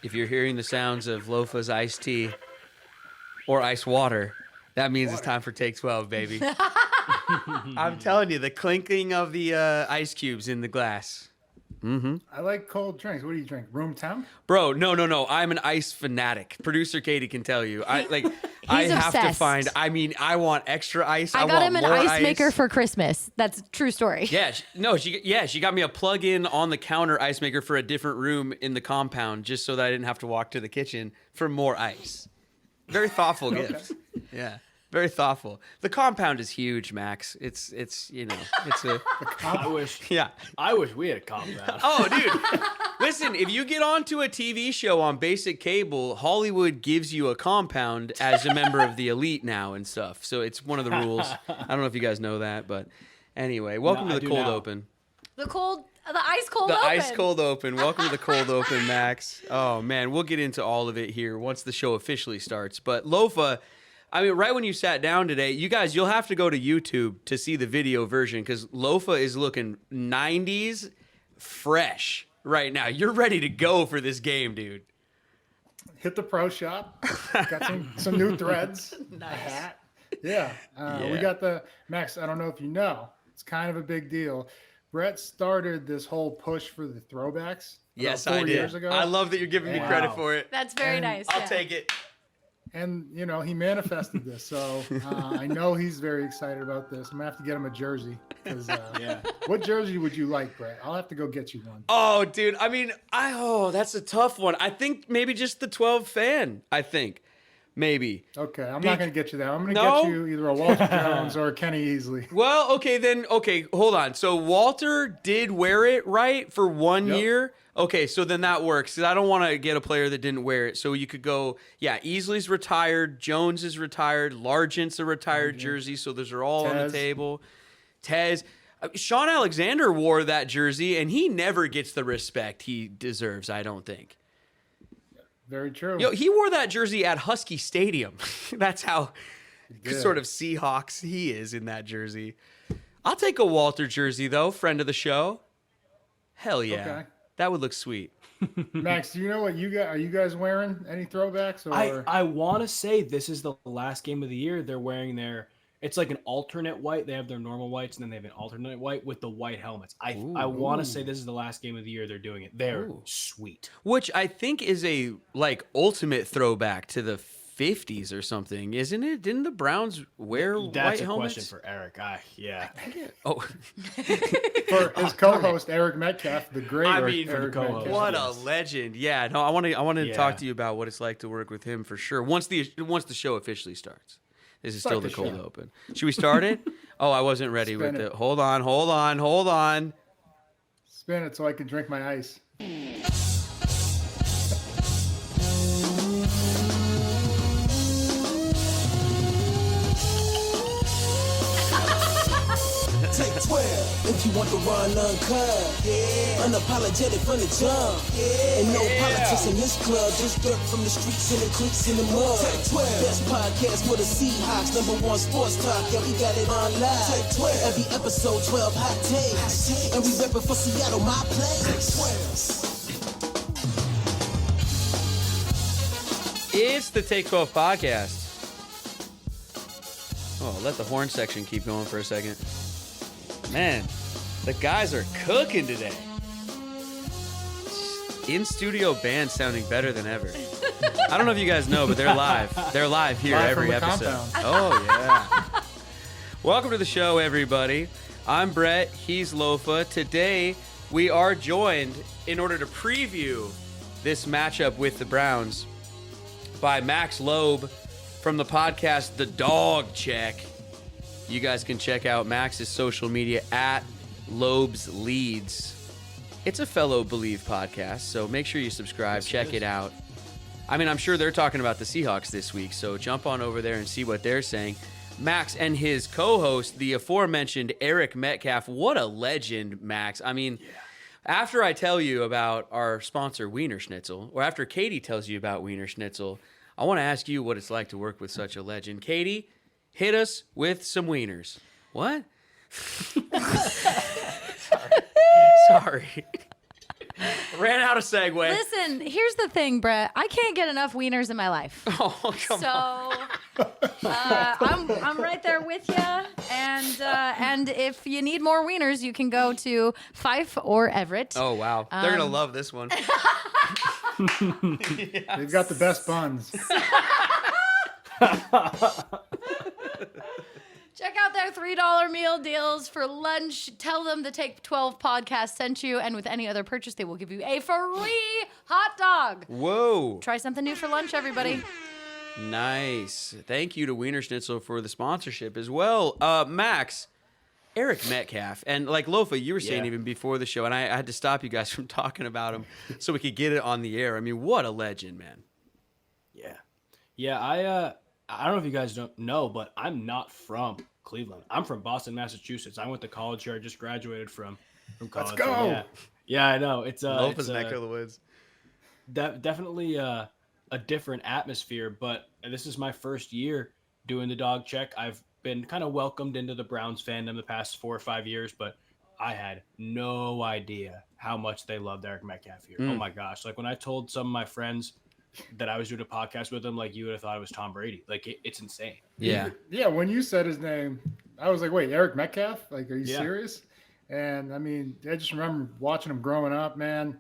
if you're hearing the sounds of Lofa's iced tea or ice water, that means it's time for take 12, baby. I'm telling you, the clinking of the ice cubes in the glass. I like cold drinks. What do you drink? Room temp? Bro, no. I'm an ice fanatic. Producer Katie can tell you. I have to obsessed. find. I mean, I want extra ice. I got want him an more ice maker for Christmas. That's a true story. Yeah, she got me a plug-in on the counter ice maker for a different room in the compound, just so that I didn't have to walk to the kitchen for more ice. Very thoughtful gift. Yeah, very thoughtful. The compound is huge, Max. It's a I wish we had a compound. Oh, dude. Listen, if you get onto a TV show on basic cable, Hollywood gives you a compound as a member of the elite now and stuff. So it's one of the rules. I don't know if you guys know that, but anyway, welcome to the cold open. The ice cold The open. ice cold open. Welcome to the cold open, Max. Oh, man, we'll get into all of it here once the show officially starts. But Lofa, I mean, right when you sat down today, you guys, you'll have to go to YouTube to see the video version because Lofa is looking 90s fresh right now. You're ready to go for this game, dude. Hit the pro shop. Got some new threads. Nice. A hat. Yeah. We got the Max. I don't know if you know. It's kind of a big deal. Brett started this whole push for the throwbacks. Yes, about 4 I did. years ago. I love that you're giving me credit for it. That's very And nice. I'll yeah. take it. And, he manifested this. So I know he's very excited about this. I'm going to have to get him a jersey. 'Cause, what jersey would you like, Brett? I'll have to go get you one. Oh, dude. I mean, that's a tough one. I think maybe just the 12 fan, I think. Maybe. Okay, I'm not going to get you that. I'm going to No? get you either a Walter Jones or a Kenny Easley. Well, okay, hold on. So Walter did wear it, right, for 1 year? Okay, so then that works. 'Cause I don't want to get a player that didn't wear it. So you could go, Easley's retired, Jones is retired, Largent's a retired jersey, so those are all on the table. Tez. Sean Alexander wore that jersey, and he never gets the respect he deserves, I don't think. Very true. Yo, he wore that jersey at Husky Stadium. That's how sort of Seahawks he is in that jersey. I'll take a Walter jersey, though, friend of the show. Hell yeah. Okay. That would look sweet. Max, do you know what you got? Are you guys wearing any throwbacks? Or I want to say this is the last game of the year. They're wearing it's like an alternate white. They have their normal whites, and then they have an alternate white with the white helmets. I want to say this is the last game of the year they're doing it. They're sweet. Which I think is a, ultimate throwback to the 50s or something, isn't it? Didn't the Browns wear white helmets? That's a question for Eric. Oh. for his co-host, Eric Metcalf, the great Eric co-host. Metcalf. What a legend. Yeah, no, I want to talk to you about what it's like to work with him for sure. Once the show officially starts. This is still the cold open. Should we start it? Oh, I wasn't ready with it. Hold on. Spin it so I can drink my ice. Take 12 if you want the run uncut. Unapologetic from the jump. And no politics in this club, just dirt from the streets and the creeks in the mud. Take 12, best podcast for the Seahawks, #1 sports talk. Yeah, we got it on live. Take 12, every episode 12 hot takes. And we reppin' for Seattle, my place. It's the Take 12 podcast. Oh, let the horn section keep going for a second. Man, the guys are cooking today. In-studio band sounding better than ever. I don't know if you guys know, but they're live. They're live here Live every from the episode. compound. Oh, yeah. Welcome to the show, everybody. I'm Brett. He's Lofa. Today, we are joined in order to preview this matchup with the Browns by Max Loeb from the podcast The Dog Check. You guys can check out Max's social media at Loeb's Leads. It's a fellow Believe podcast, so make sure you subscribe, check it out. I mean, I'm sure they're talking about the Seahawks this week, so jump on over there and see what they're saying. Max and his co-host, the aforementioned Eric Metcalf. What a legend, Max. I mean, after I tell you about our sponsor, Wiener Schnitzel, or after Katie tells you about Wiener Schnitzel, I want to ask you what it's like to work with such a legend. Katie, hit us with some wieners. What? Sorry. Ran out of segue. Listen, here's the thing, Brett. I can't get enough wieners in my life. Oh, come on. I'm right there with you. And if you need more wieners, you can go to Fife or Everett. Oh, wow. They're going to love this one. They've got the best buns. Check out their $3 meal deals for lunch. Tell them the Take 12 podcast sent you, and with any other purchase, they will give you a free hot dog. Whoa. Try something new for lunch, everybody. Nice. Thank you to Wiener Schnitzel for the sponsorship as well. Max, Eric Metcalf, and like Lofa, you were saying even before the show, and I had to stop you guys from talking about him so we could get it on the air. I mean, what a legend, man. Yeah. I don't know if you guys don't know, but I'm not from Cleveland. I'm from Boston, Massachusetts. I went to college here. I just graduated from college. Let's go. Yeah, I know. It's Lofa's neck of the woods. Definitely a different atmosphere, but this is my first year doing the dog check. I've been kind of welcomed into the Browns fandom the past 4 or 5 years, but I had no idea how much they loved Eric Metcalf here. Oh my gosh. Like when I told some of my friends that I was doing a podcast with them, like you would have thought it was Tom Brady. Like it's insane. Yeah. Yeah, when you said his name, I was like, wait, Eric Metcalf? Like, are you Yeah. serious? And I mean, I just remember watching him growing up, man.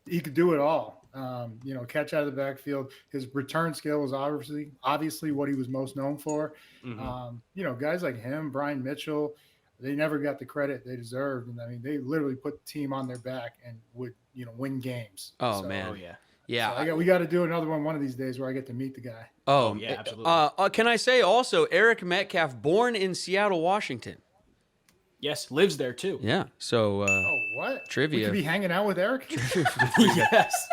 He could do it all. Catch out of the backfield. His return skill was obviously what he was most known for. Guys like him, Brian Mitchell, they never got the credit they deserved. And I mean, they literally put the team on their back and would, win games. Oh, So, man. Oh yeah. Yeah. So we got to do another one of these days where I get to meet the guy. Oh, yeah, absolutely. Can I say also, Eric Metcalf, born in Seattle, Washington. Yes, lives there too. Yeah. So, What? Trivia. We could be hanging out with Eric? Yes.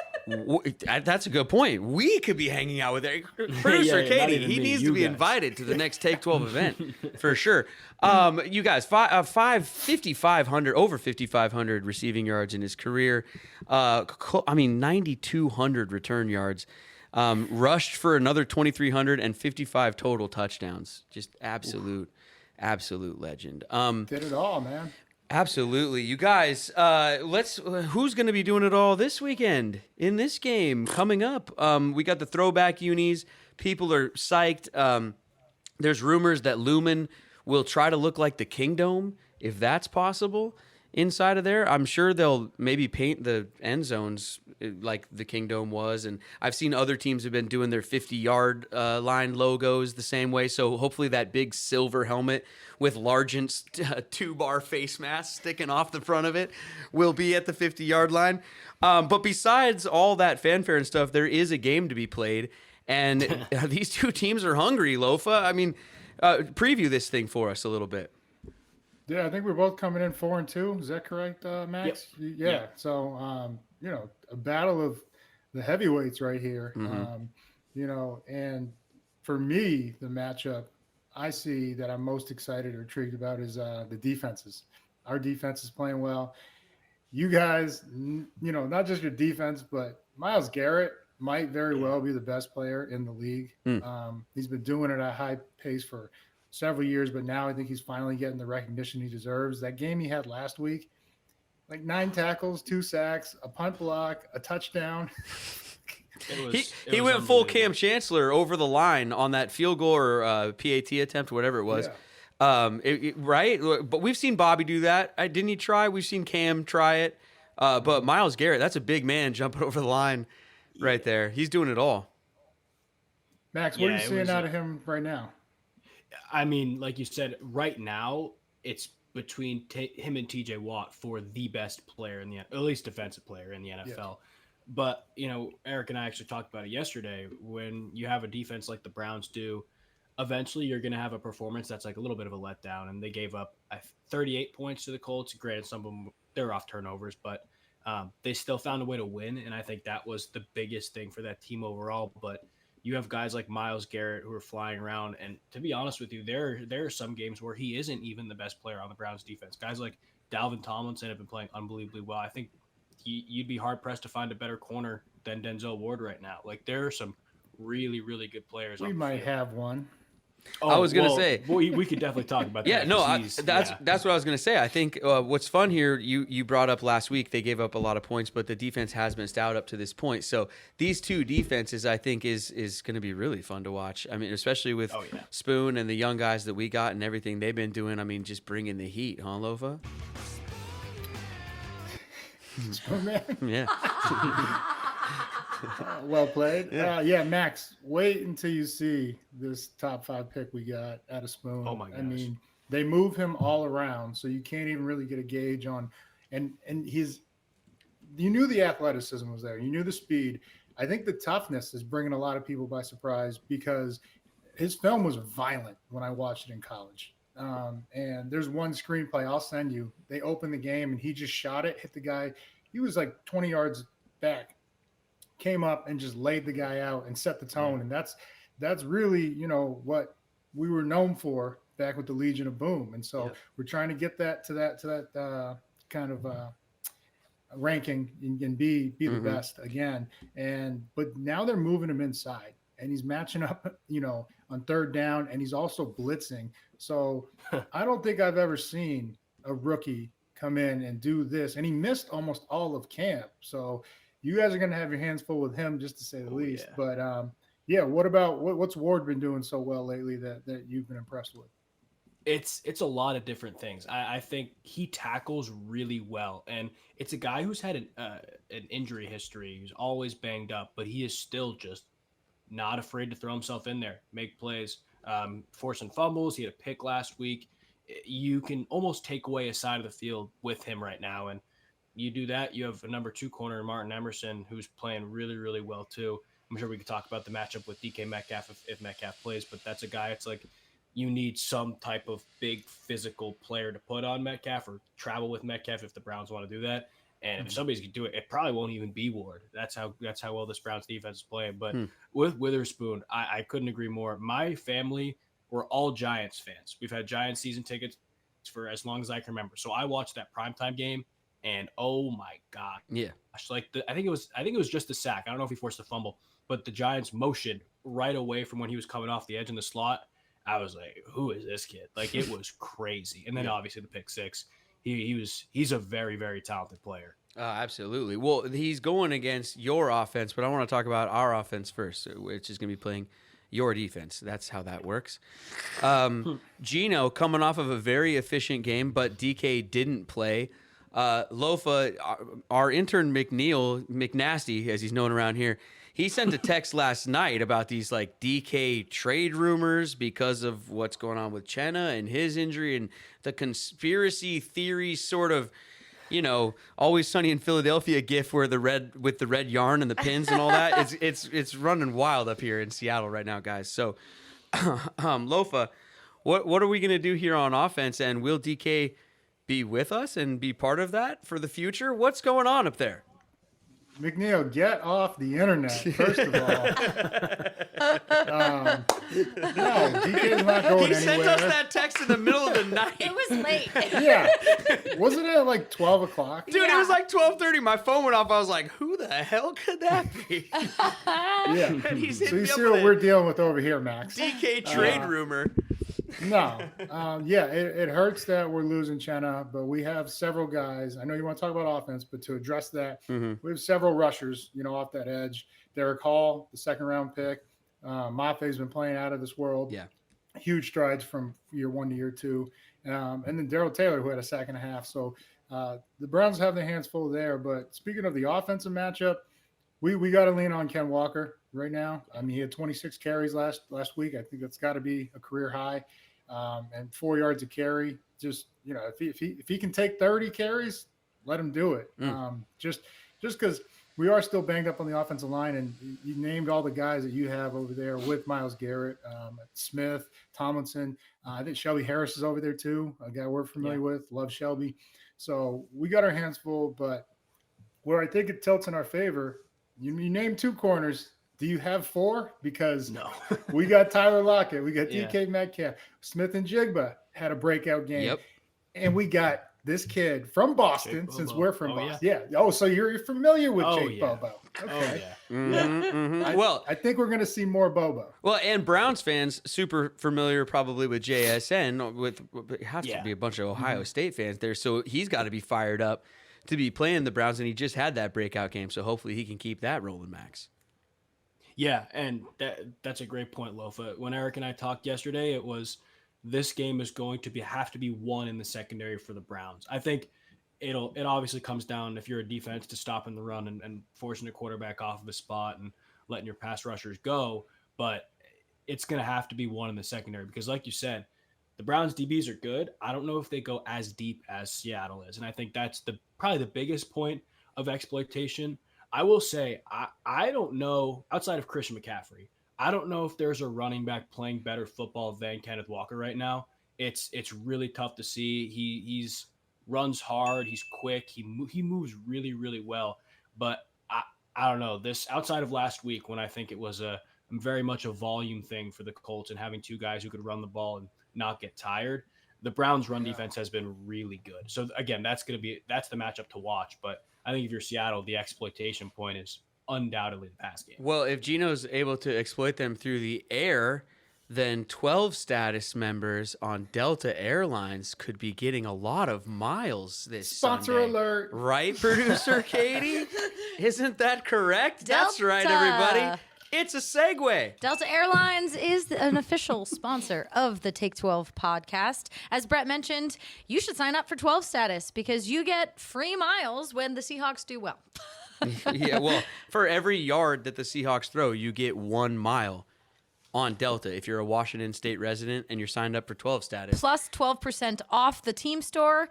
that's a good point. We could be hanging out with Eric. Producer not Katie, even he me, needs you to be guys. invited to the next Take 12 event for sure. You guys, 5,500, over 5,500 receiving yards in his career. 9,200 return yards. Rushed for another 2,300 and 55 total touchdowns. Just absolute legend. Did it all, man. Absolutely. You guys, who's going to be doing it all this weekend in this game coming up? We got the throwback unis. People are psyched. There's rumors that Lumen will try to look like the Kingdome, if that's possible, inside of there. I'm sure they'll maybe paint the end zones like the Kingdome was. And I've seen other teams have been doing their 50-yard line logos the same way. So hopefully that big silver helmet with Largent's 2-bar face mask sticking off the front of it will be at the 50-yard line. But besides all that fanfare and stuff, there is a game to be played. And these two teams are hungry, Lofa. I mean, preview this thing for us a little bit. Yeah, I think we're both coming in 4-2. Is that correct, Max? Yep. Yeah. Yep. So, a battle of the heavyweights right here. And for me, the matchup I see that I'm most excited or intrigued about is the defenses. Our defense is playing well. You guys, not just your defense, but Myles Garrett might very well be the best player in the league. He's been doing it at a high pace for several years, but now I think he's finally getting the recognition he deserves. That game he had last week, like 9 tackles, 2 sacks, a punt block, a touchdown. He went full Cam Chancellor over the line on that field goal or PAT attempt, whatever it was. Yeah. Right? But we've seen Bobby do that. Didn't he try? We've seen Cam try it. But Myles Garrett, that's a big man jumping over the line right there. He's doing it all. Max, what are you seeing out of him right now? I mean, like you said, right now it's between him and TJ Watt for the best player in at least defensive player in the NFL. Yeah. But, Eric and I actually talked about it yesterday. When you have a defense like the Browns do, eventually you're going to have a performance that's like a little bit of a letdown. And they gave up 38 points to the Colts. Granted, some of them, they're off turnovers, but they still found a way to win. And I think that was the biggest thing for that team overall. But you have guys like Myles Garrett who are flying around. And to be honest with you, there are some games where he isn't even the best player on the Browns defense. Guys like Dalvin Tomlinson have been playing unbelievably well. I think you'd be hard-pressed to find a better corner than Denzel Ward right now. Like, there are some really, really good players. We might have one. I was gonna say we could definitely talk about that. Yeah, no, that's what I was gonna say. I think what's fun here, you brought up last week, they gave up a lot of points, but the defense has been stout up to this point. So these two defenses, I think, is going to be really fun to watch. I mean, especially with Spoon and the young guys that we got and everything they've been doing. I mean, just bringing the heat, huh, Lofa? Spoon man. Yeah. Well played. Yeah, Max, wait until you see this top 5 pick we got out of Spoon. Oh my gosh. I mean, they move him all around, so you can't even really get a gauge on. And you knew the athleticism was there. You knew the speed. I think the toughness is bringing a lot of people by surprise because his film was violent when I watched it in college. And there's one screenplay I'll send you. They opened the game and he just shot it, hit the guy. He was like 20 yards back. Came up and just laid the guy out and set the tone. And that's really, what we were known for back with the Legion of Boom. And so we're trying to get that to that kind of ranking and be the best again. But now they're moving him inside and he's matching up, on third down, and he's also blitzing. So I don't think I've ever seen a rookie come in and do this. And he missed almost all of camp. So you guys are going to have your hands full with him, just to say the least. Yeah. But what about what's Ward been doing so well lately that you've been impressed with? It's a lot of different things. I think he tackles really well, and it's a guy who's had an injury history. He's always banged up, but he is still just not afraid to throw himself in there, make plays, forcing fumbles. He had a pick last week. You can almost take away a side of the field with him right now, and you do that, you have a number 2 corner, Martin Emerson, who's playing really, really well too. I'm sure we could talk about the matchup with DK Metcalf if Metcalf plays, but that's a guy, it's like you need some type of big physical player to put on Metcalf or travel with Metcalf if the Browns want to do that. And if somebody's going to do it, it probably won't even be Ward. That's how well this Browns defense is playing. But with Witherspoon, I couldn't agree more. My family, we're all Giants fans. We've had Giants season tickets for as long as I can remember. So I watched that primetime game. And oh my God, like I think it was just a sack. I don't know if he forced a fumble, but the Giants motioned right away from when he was coming off the edge in the slot. I was like, who is this kid? Like, it was crazy. And then obviously the pick 6. He's a very, very talented player. Absolutely. Well, he's going against your offense, but I want to talk about our offense first, which is going to be playing your defense. That's how that works. Gino coming off of a very efficient game, but DK didn't play. Lofa, our intern McNasty, as he's known around here, he sent a text last night about these like DK trade rumors because of what's going on with Chenna and his injury and the conspiracy theory sort of, Always Sunny in Philadelphia gif where the red yarn and the pins and all that. It's running wild up here in Seattle right now, guys. So, Lofa, what are we gonna do here on offense, and will DK be with us and be part of that for the future? What's going on up there? McNeil, get off the internet, first of all. No, DK's not going anywhere. He sent us that text in the middle of the night. It was late. Yeah. Wasn't it like 12 o'clock? Dude, It was like 12:30. My phone went off. I was like, who the hell could that be? Yeah. And he's So you see what we're dealing with over here, Max. DK trade rumor. No. It hurts that we're losing Chenna, but we have several guys. I know you want to talk about offense, but to address that, we have several rushers, off that edge. Derek Hall, the 2nd-round pick. Maffe's been playing out of this world. Yeah. Huge strides from year 1 to year 2. And then Darrell Taylor, who had a sack and a half. So the Browns have their hands full there. But speaking of the offensive matchup, we got to lean on Ken Walker right now. I mean, he had 26 carries last week. I think that's got to be a career high. And 4 yards a carry. Just, if he can take 30 carries, let him do it. Just because we are still banged up on the offensive line, and you named all the guys that you have over there with Myles Garrett, Smith, Tomlinson. I think Shelby Harris is over there too, a guy we're familiar with. Love Shelby. So we got our hands full, but where I think it tilts in our favor, you named 2 corners. Do you have 4? Because No. we got Tyler Lockett. We got DK Metcalf. Smith and Jigba had a breakout game. Yep. And we got this kid from Boston, Jake since Bobo. we're from Oh, Boston. Yeah. Oh, so you're familiar with Oh, Jake yeah. Bobo. Oh Okay. yeah. Well, I think we're going to see more Bobo. well, and Browns fans super familiar probably with JSN. With it has to Yeah. be a bunch of Ohio State fans there, so he's got to be fired up to be playing the Browns, and he just had that breakout game, so hopefully he can keep that rolling, Max. Yeah, and that's a great point, Lofa. When Eric and I talked yesterday, it was this game is going to have to be won in the secondary for the Browns. I think it obviously comes down, if you're a defense, to stopping the run and forcing the quarterback off of his spot and letting your pass rushers go. But it's going to have to be won in the secondary because, like you said, the Browns DBs are good. I don't know if they go as deep as Seattle is, and I think that's probably the biggest point of exploitation. I will say, I don't know, outside of Christian McCaffrey, I don't know if there's a running back playing better football than Kenneth Walker right now. It's really tough to see. He's runs hard, he's quick, he moves really, really well. But I don't know, this outside of last week when I think it was very much a volume thing for the Colts and having two guys who could run the ball and not get tired. The Browns' run defense has been really good. So again, that's the matchup to watch. But I think if you're Seattle, the exploitation point is undoubtedly the pass game. Well, if Gino's able to exploit them through the air, then 12 status members on Delta Airlines could be getting a lot of miles this Sponsor Sunday. alert. Right, producer Katie? Isn't that correct? That's right, Delta. everybody. It's a segue. Delta Airlines is an official sponsor of the Take 12 podcast. As Brett mentioned, you should sign up for 12 status because you get free miles when the Seahawks do well. Yeah, well, for every yard that the Seahawks throw, you get 1 mile on Delta if you're a Washington State resident and you're signed up for 12 status. Plus 12% off the team store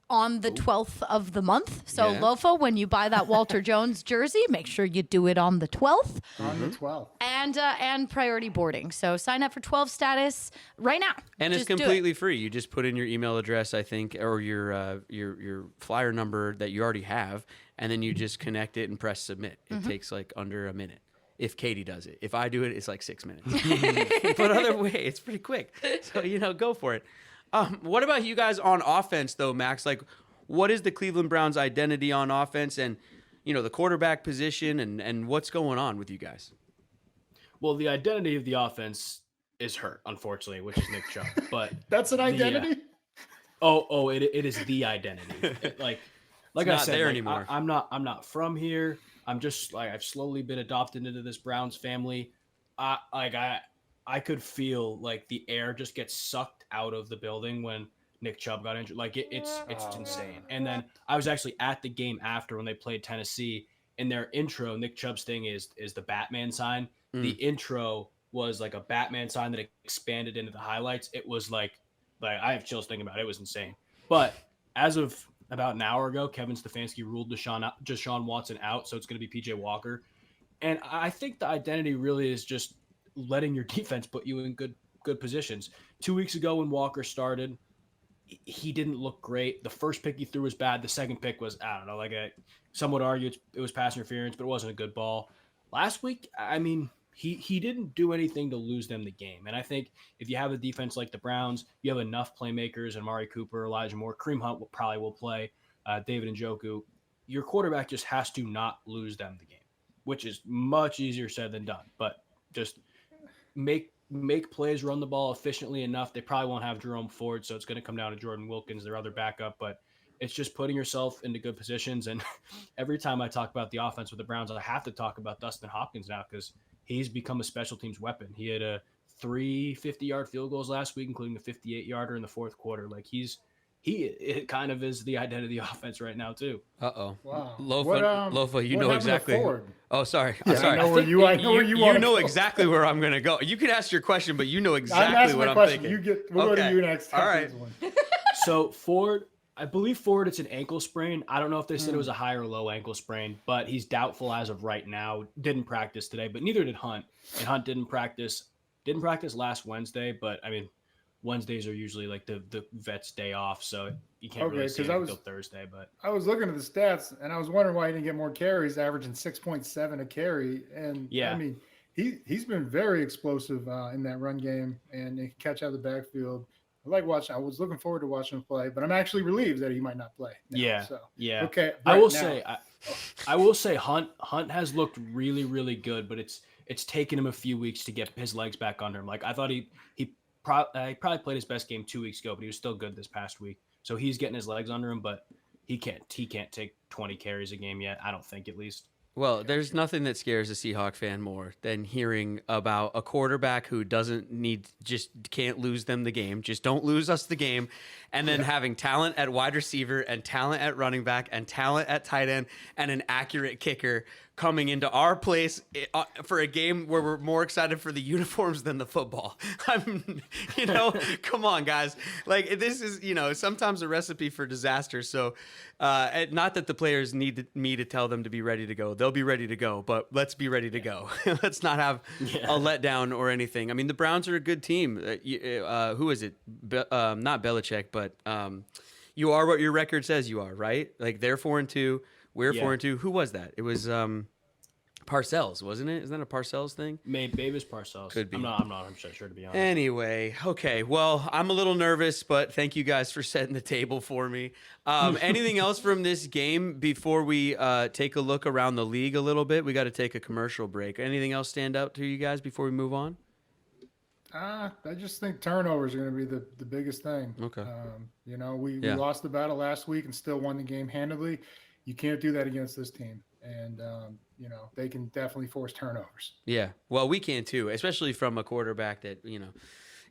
on the 12th of the month. So, Yeah. Lofa, when you buy that Walter Jones jersey, make sure you do it on the 12th. On the 12th. And priority boarding. So sign up for 12 status right now. And it's Just do it. completely free. You just put in your email address, I think, or your flyer number that you already have, and then you just connect it and press submit. It takes like under a minute. If Katie does it. If I do it, it's like 6 minutes. But other way, it's pretty quick. So, go for it. What about you guys on offense, though, Max? Like, what is the Cleveland Browns' identity on offense and, the quarterback position and what's going on with you guys? Well, the identity of the offense is hurt, unfortunately, which is Nick Chubb. But That's an identity? it is the identity. Like It's I not said, there like, anymore. I'm not from here. I'm just like I've slowly been adopted into this Browns family. I could feel like the air just gets sucked out of the building when Nick Chubb got injured. Like it's insane. And then I was actually at the game after when they played Tennessee. In their intro, Nick Chubb's thing is the Batman sign. The intro was like a Batman sign that expanded into the highlights. It was like I have chills thinking about it. It was insane. But as of about an hour ago, Kevin Stefanski ruled Deshaun Watson out, so it's going to be PJ Walker. And I think the identity really is just letting your defense put you in good positions. 2 weeks ago when Walker started, he didn't look great. The first pick he threw was bad. The second pick was, I don't know, some would argue it was pass interference, but it wasn't a good ball. Last week, I mean, he didn't do anything to lose them the game. And I think if you have a defense like the Browns, you have enough playmakers, Amari Cooper, Elijah Moore, Kareem Hunt probably will play, David Njoku. Your quarterback just has to not lose them the game, which is much easier said than done. But just make plays, run the ball efficiently enough. They probably won't have Jerome Ford, so it's going to come down to Jordan Wilkins, their other backup. But it's just putting yourself into good positions. And every time I talk about the offense with the Browns, I have to talk about Dustin Hopkins now because he's become a special teams weapon. He had 3 50-yard field goals last week, including the 58-yarder in the fourth quarter. Like it kind of is the identity of the offense right now too. Wow. Lofa, you what know happened to exactly. Ford? Oh, sorry. Yeah, I'm sorry. I know where you want You know exactly where I'm going to go. You can ask your question, but you know I'm exactly asking what my I'm question. thinking. We'll go to Okay. you next. All right. So Ford, I believe Ford, it's an ankle sprain. I don't know if they said it was a high or low ankle sprain, but he's doubtful as of right now. Didn't practice today, but neither did Hunt. And Hunt didn't practice last Wednesday, but I mean, Wednesdays are usually like the vet's day off, so you can't really see it until Thursday. But I was looking at the stats, and I was wondering why he didn't get more carries, averaging 6.7 a carry. And yeah, I mean, he's been very explosive in that run game, and he can catch out of the backfield. I like watching. I was looking forward to watching him play, but I'm actually relieved that he might not play. Now, Yeah. So Yeah. okay. I will now- say, I will say, Hunt has looked really, really good, but it's taken him a few weeks to get his legs back under him. Like I thought he probably played his best game 2 weeks ago, but he was still good this past week. So he's getting his legs under him, but he can't take 20 carries a game yet. I don't think, at least. Well, there's nothing that scares a Seahawk fan more than hearing about a quarterback who just can't lose them the game. Just don't lose us the game. And then having talent at wide receiver and talent at running back and talent at tight end and an accurate kicker coming into our place for a game where we're more excited for the uniforms than the football. Come on, guys. Like, this is, sometimes a recipe for disaster. So, not that the players need me to tell them to be ready to go. They'll be ready to go, but let's be ready to go. Let's not have a letdown or anything. I mean, the Browns are a good team. Who is it? Not Belichick, but you are what your record says you are, right? Like, they're 4-2. We're 4-2. Who was that? It was Parcells, wasn't it? Isn't that a Parcells thing? Maybe it's Parcells. Could be. I'm not sure, to be honest. Anyway, okay. Well, I'm a little nervous, but thank you guys for setting the table for me. Anything else from this game before we take a look around the league a little bit? We got to take a commercial break. Anything else stand out to you guys before we move on? I just think turnovers are going to be the biggest thing. Okay. We lost the battle last week and still won the game handily. You can't do that against this team. And, they can definitely force turnovers. Yeah. Well, we can too, especially from a quarterback that,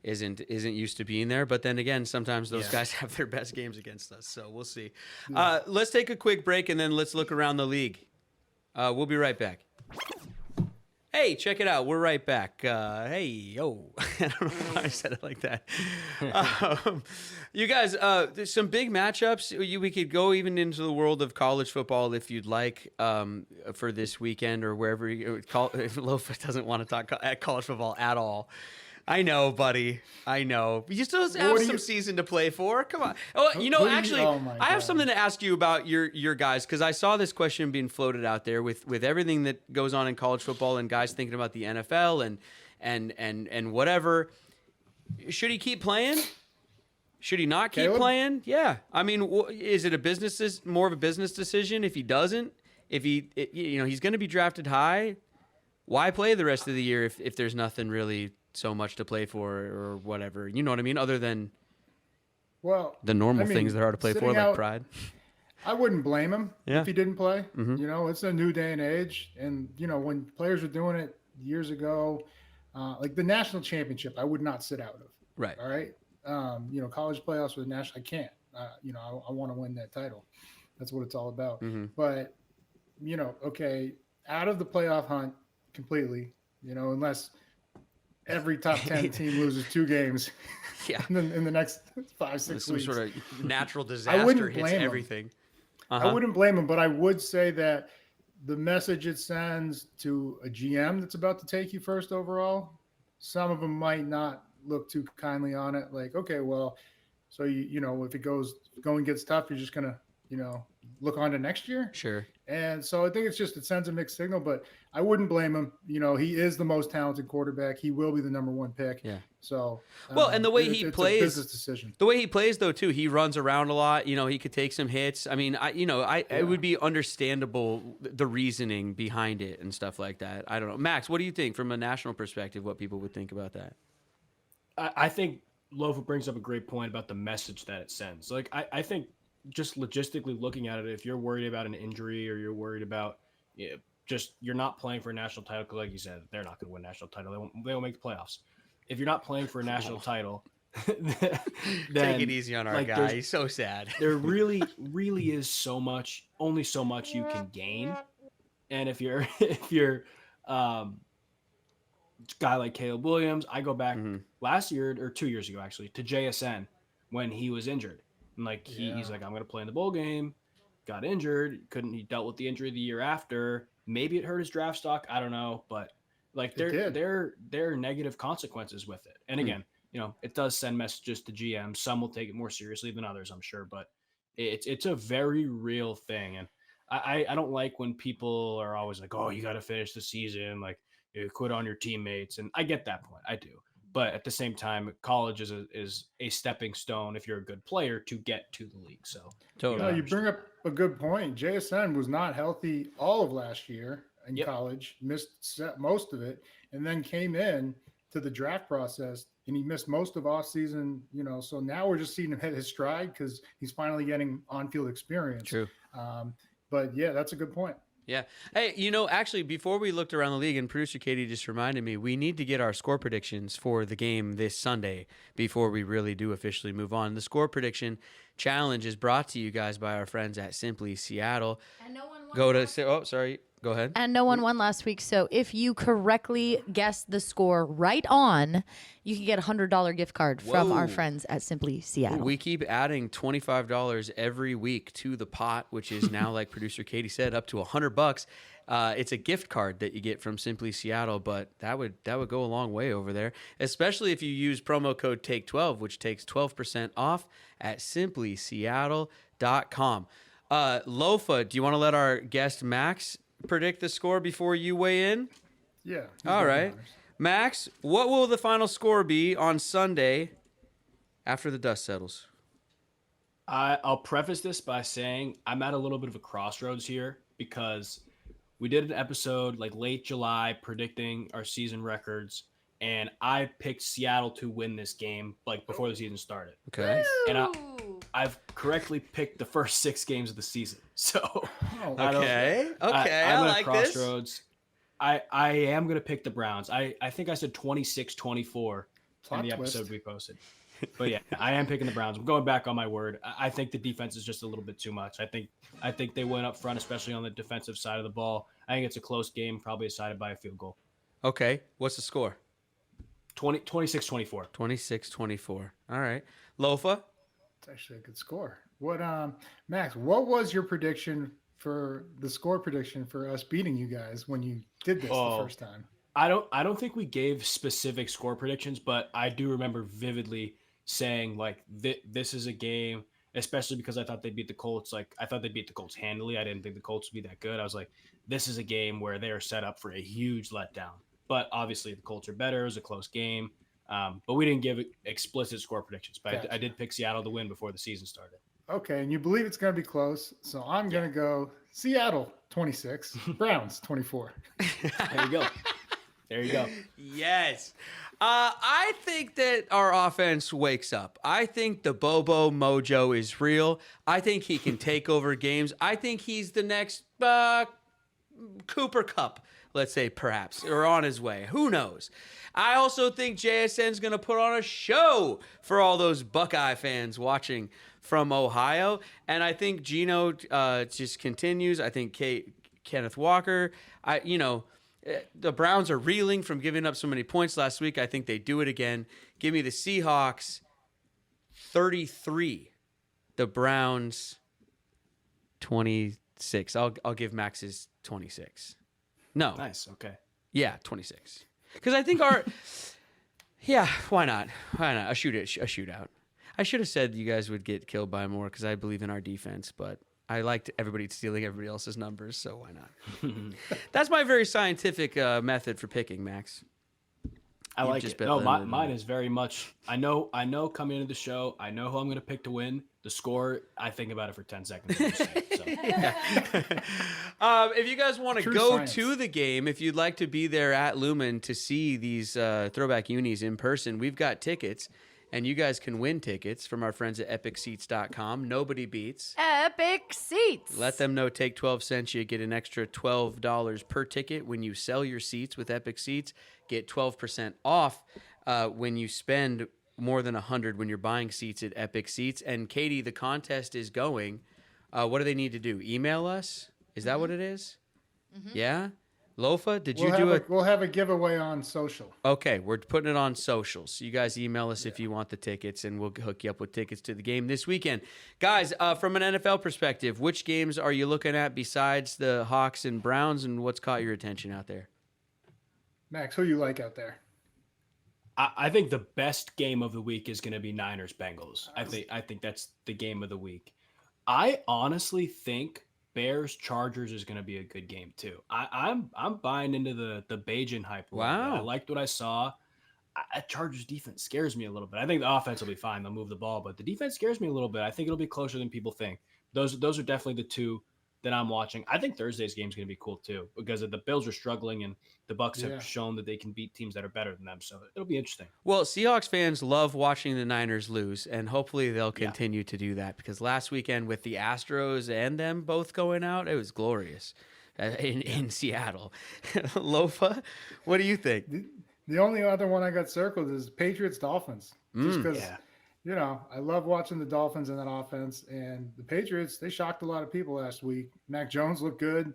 isn't used to being there. But then again, sometimes those guys have their best games against us. So we'll see. Yeah. Let's take a quick break and then let's look around the league. We'll be right back. Hey, check it out. We're right back. Hey, yo. I don't know why I said it like that. You guys, there's some big matchups. We could go even into the world of college football if you'd like for this weekend or wherever. If Lofa doesn't want to talk at college football at all. I know, buddy. I know. You still have some season to play for. Come on. Oh, I have something to ask you about your guys, because I saw this question being floated out there with everything that goes on in college football and guys thinking about the NFL and whatever. Should he keep playing? Should he not keep playing? Yeah. I mean, is it more of a business decision if he doesn't? If he's going to be drafted high, why play the rest of the year if there's nothing really so much to play for or whatever, you know what I mean? Other than the normal things there are to play for, like pride. I wouldn't blame him if he didn't play. Mm-hmm. It's a new day and age. And, when players were doing it years ago, like the national championship, I would not sit out of. Right. All right. College playoffs with national, I can't. I want to win that title. That's what it's all about. Mm-hmm. But, out of the playoff hunt completely, unless every top 10 team loses 2 games in the next 5-6 weeks. Some sort of natural disaster hits everything. I wouldn't blame him, but I would say that the message it sends to a GM that's about to take you first overall, some of them might not look too kindly on it. Like, okay, well, so if going gets tough, you're just going to, look on to next year. Sure. And so I think it sends a mixed signal, but I wouldn't blame him. He is the most talented quarterback. He will be the number 1 pick. Yeah. So, and the way he plays, it's a business decision. The way he plays though, too, he runs around a lot. He could take some hits. I mean, it would be understandable, the reasoning behind it and stuff like that. I don't know. Max, what do you think from a national perspective, what people would think about that? I think Lofa brings up a great point about the message that it sends. Like, I think, just logistically looking at it, if you're worried about an injury or you're worried about you're not playing for a national title, because like you said, they're not going to win a national title. They won't make the playoffs. If you're not playing for a national title, then take it easy on our guy. He's so sad. There really, really is only so much you can gain. And if you're a guy like Caleb Williams, I go back last year or 2 years ago, actually, to JSN when he was injured. And he's like, I'm going to play in the bowl game. Got injured. He dealt with the injury the year after. Maybe it hurt his draft stock. I don't know. But there are negative consequences with it. And again, it does send messages to GM. Some will take it more seriously than others, I'm sure. But it's a very real thing. And I don't like when people are always like, oh, you got to finish the season. Like, you quit on your teammates. And I get that point. I do. But at the same time, college is a stepping stone if you're a good player to get to the league. So Totally. You bring up a good point. JSN was not healthy all of last year in college, missed most of it, and then came in to the draft process and he missed most of off season, so now we're just seeing him hit his stride because he's finally getting on-field experience. True. But yeah, that's a good point. Yeah. Hey, actually, before we looked around the league, and producer Katie just reminded me, we need to get our score predictions for the game this Sunday before we really do officially move on. The score prediction challenge is brought to you guys by our friends at Simply Seattle. And no one won. Go ahead. And no one won last week. So if you correctly guess the score right on, you can get a $100 gift card from our friends at Simply Seattle. We keep adding $25 every week to the pot, which is now, like producer Katie said, up to $100. It's a gift card that you get from Simply Seattle, but that would go a long way over there, especially if you use promo code TAKE12, which takes 12% off at simplyseattle.com. Lofa, do you want to let our guest Max predict the score before you weigh in? Yeah. All right. Max, what will the final score be on Sunday after the dust settles? I'll preface this by saying I'm at a little bit of a crossroads here because we did an episode like late July predicting our season records, and I picked Seattle to win this game like before the season started. Okay. And I've correctly picked the first 6 games of the season. So Okay. I'm I at like a crossroads. I am going to pick the Browns. I think I said 26-24 in the episode we posted. But yeah, I am picking the Browns. I'm going back on my word. I think the defense is just a little bit too much. I think they went up front, especially on the defensive side of the ball. I think it's a close game, probably decided by a field goal. Okay. What's the score? 26-24. 26-24. All right. Lofa? It's actually a good score. What, Max, what was your prediction for the score prediction for us beating you guys when you did this the first time? I don't think we gave specific score predictions, but I do remember vividly saying like this is a game, especially because I thought they'd beat the Colts. Like I thought they'd beat the Colts handily. I didn't think the Colts would be that good. I was like, this is a game where they are set up for a huge letdown. But obviously the Colts are better. It was a close game. But we didn't give explicit score predictions. But Gotcha. I did pick Seattle to win before the season started. Okay, and you believe it's going to be close. So I'm going to go Seattle 26, Browns 24. There you go. There you go. Yes. I think that our offense wakes up. I think the Bobo mojo is real. I think he can take over games. I think he's the next Cooper Kupp, let's say, perhaps, or on his way. Who knows? I also think JSN's going to put on a show for all those Buckeye fans watching from Ohio. And I think Geno just continues. I think Kenneth Walker, the Browns are reeling from giving up so many points last week. I think they do it again. Give me the Seahawks 33, the Browns 26. I'll give Max's 26. No. Nice. Okay. Yeah, 26. Because I think why not? Why not? A shootout. I should have said you guys would get killed by more because I believe in our defense, but I liked everybody stealing everybody else's numbers, so why not? That's my very scientific method for picking, Max. I like it. No, mine is very much. I know coming into the show, I know who I'm going to pick to win. The score, I think about it for 10 seconds. If you guys want to go to the game, if you'd like to be there at Lumen to see these throwback unis in person, we've got tickets. And you guys can win tickets from our friends at EpicSeats.com. Nobody beats Epic Seats. Let them know Take 12 cents. You get an extra $12 per ticket when you sell your seats with Epic Seats. Get 12% off when you spend more than $100 when you're buying seats at Epic Seats. And Katie, the contest is going. What do they need to do? Email us? Is that what it is? Mm-hmm. Yeah? Lofa, We'll have a giveaway on social. Okay, we're putting it on socials. So you guys email us if you want the tickets, and we'll hook you up with tickets to the game this weekend. Guys, from an NFL perspective, which games are you looking at besides the Hawks and Browns, and what's caught your attention out there? Max, who you like out there? I think the best game of the week is going to be Niners-Bengals. I think that's the game of the week. I honestly think Bears-Chargers is going to be a good game too. I'm buying into the Bajan hype. Wow. I liked what I saw. Chargers defense scares me a little bit. I think the offense will be fine. They'll move the ball, but the defense scares me a little bit. I think it'll be closer than people think. Those are definitely the two that I'm watching. I think Thursday's game is going to be cool too, because the Bills are struggling and the Bucs have shown that they can beat teams that are better than them. So it'll be interesting. Well, Seahawks fans love watching the Niners lose, and hopefully they'll continue to do that, because last weekend with the Astros and them both going out, it was glorious in Seattle. Lofa, what do you think? The only other one I got circled is Patriots-Dolphins. Just because, I love watching the Dolphins in that offense. And the Patriots, they shocked a lot of people last week. Mac Jones looked good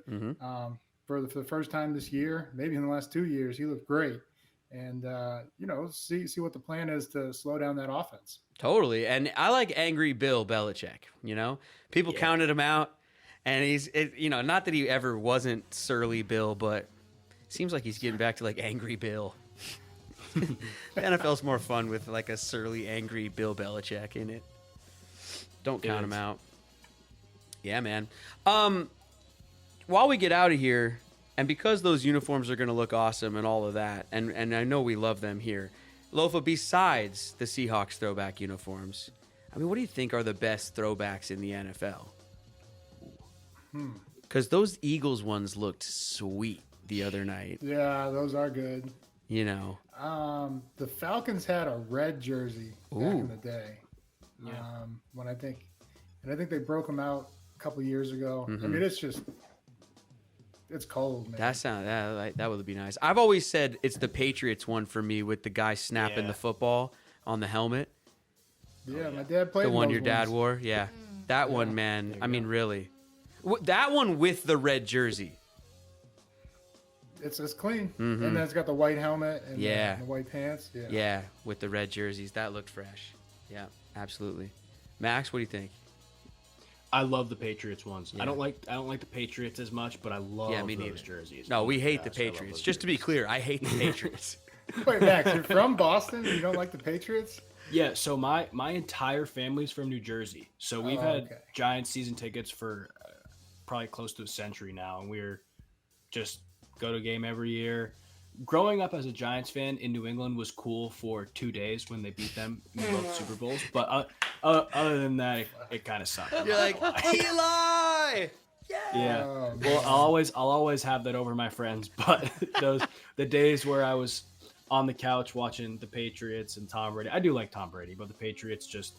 for the first time this year. Maybe in the last 2 years, he looked great. And, see what the plan is to slow down that offense. Totally. And I like angry Bill Belichick, People counted him out. And he's, not that he ever wasn't surly Bill, but it seems like he's getting back to like angry Bill. The NFL's more fun with like a surly, angry Bill Belichick in it. Don't count him out. Yeah, man. While we get out of here, and because those uniforms are going to look awesome and all of that, and I know we love them here, Lofa, besides the Seahawks throwback uniforms, I mean, what do you think are the best throwbacks in the NFL? Because those Eagles ones looked sweet the other night. Yeah, those are good. The Falcons had a red jersey back in the day. Yeah. I think they broke them out a couple years ago. I mean, it's cold, man. That would be nice. I've always said it's the Patriots one for me, with the guy snapping the football on the helmet. Yeah, my dad played the one those your dad ones. wore. Yeah, that one, man. I mean, really, that one with the red jersey. It's clean, and then it's got the white helmet and the white pants. Yeah, with the red jerseys, that looked fresh. Yeah, absolutely. Max, what do you think? I love the Patriots ones. Yeah. I don't like the Patriots as much, but I love those jerseys. No, we hate the Patriots. Just to be clear, I hate the Patriots. Wait, Max, you're from Boston? You don't like the Patriots? Yeah, so my entire family's from New Jersey. So we've had Giants season tickets for probably close to a century now, and we're just go to a game every year. Growing up as a Giants fan in New England was cool for 2 days when they beat them in both Super Bowls. But other than that, it kind of sucked. You're like, Eli! Yeah. Well, I'll always have that over my friends. But the days where I was on the couch watching the Patriots and Tom Brady, I do like Tom Brady, but the Patriots just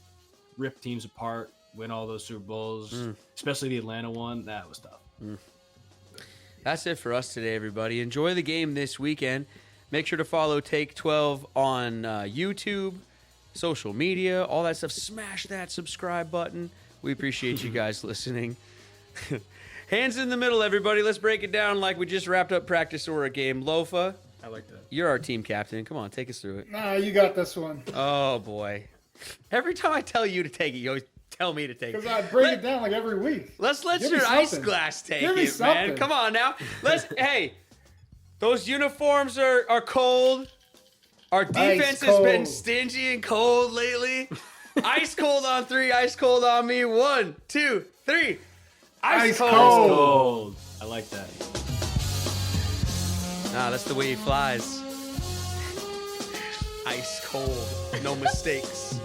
rip teams apart, win all those Super Bowls, especially the Atlanta one. That was tough. That's it for us today, everybody. Enjoy the game this weekend. Make sure to follow Take 12 on YouTube, social media, all that stuff. Smash that subscribe button. We appreciate you guys listening. Hands in the middle, everybody. Let's break it down like we just wrapped up practice or a game. Lofa, I like that. you're our team captain. Come on, take us through it. Nah, you got this one. Oh, boy. Every time I tell you to take it, you always tell me to take it. Because I break it down like every week. Let's let Give me your ice something. glass take Give me it, man. something. Come on now. Hey, those uniforms are cold. Our defense has been stingy and cold lately. Ice cold on 3, ice cold on me. 1, 2, 3. Ice cold. Cold. I like that. Nah, that's the way he flies. Ice cold. No mistakes.